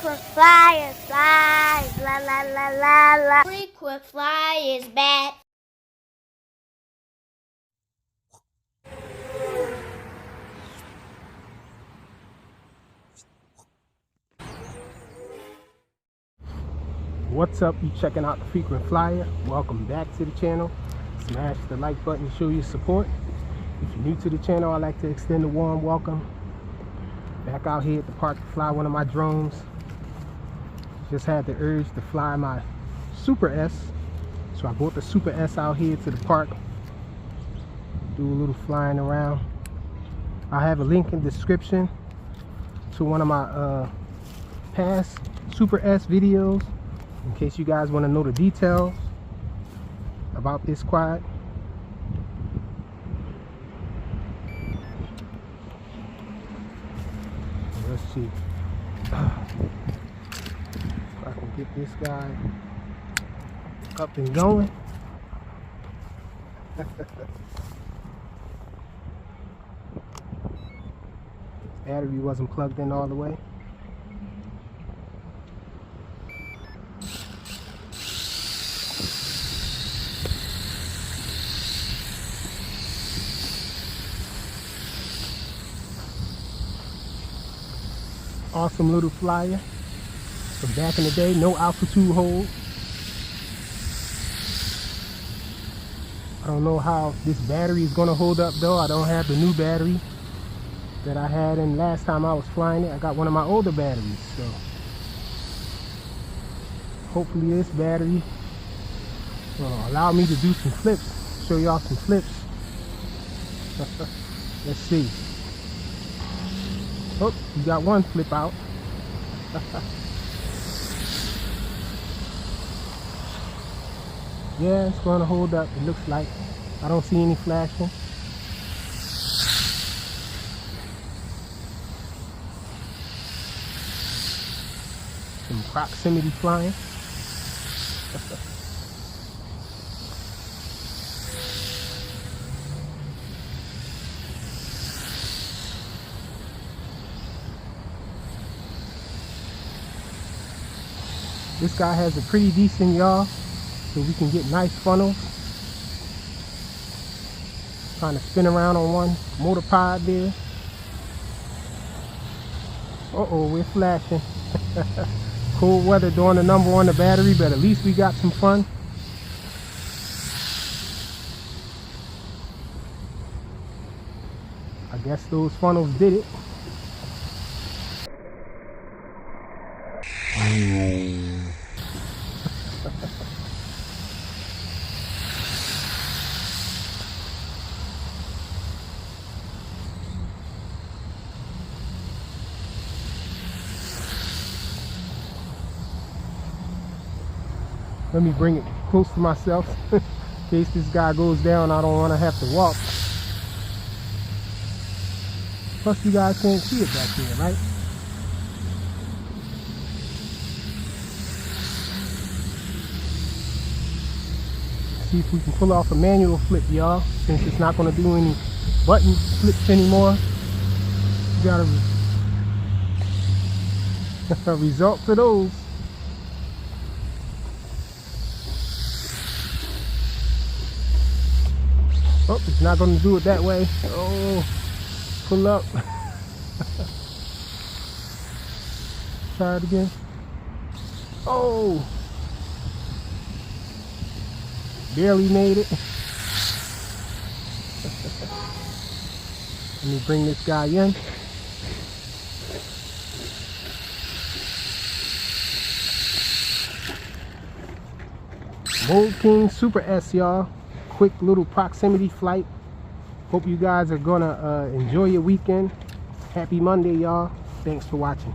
Frequent flyer, flies, la la la la la. Frequent flyers back. What's up? You checking out the Frequent Flyer? Welcome back to the channel. Smash the like button to show your support. If you're new to the channel, I'd like to extend a warm welcome. Back out here at the park to fly one of my drones. Just had the urge to fly my Super S, so I brought the Super S out here to the park. Do a little flying around. I have a link in the description to one of my past Super S videos in case you guys want to know the details about this quad. Let's see if I can get this guy up and going. Battery wasn't plugged in all the way. Awesome little flyer from back in the day. No altitude hold. I don't know how this battery is going to hold up though. I don't have the new battery that I had in last time I was flying it. I got one of my older batteries, so hopefully this battery will allow me to do some flips. Show y'all some flips. Let's see. Oh, you got one flip out. Yeah, it's going to hold up, it looks like. I don't see any flashing. Some proximity flying. This guy has a pretty decent yaw, so we can get nice funnels. Trying to spin around on one motor pod there. Uh-oh, we're flashing. Cold weather doing the number on the battery, but at least we got some fun. I guess those funnels did it. Let me bring it close to myself in case this guy goes down. I don't want to have to walk. Plus you guys can't see it back there, right? See if we can pull off a manual flip, y'all, since it's not going to do any button flips anymore. You gotta result to those. Oh, it's not going to do it that way. Oh, pull up. Try it again. Oh, barely made it. Let me bring this guy in. Mould King Super S, y'all. Quick little proximity flight. Hope you guys are gonna enjoy your weekend. Happy Monday, y'all. Thanks for watching.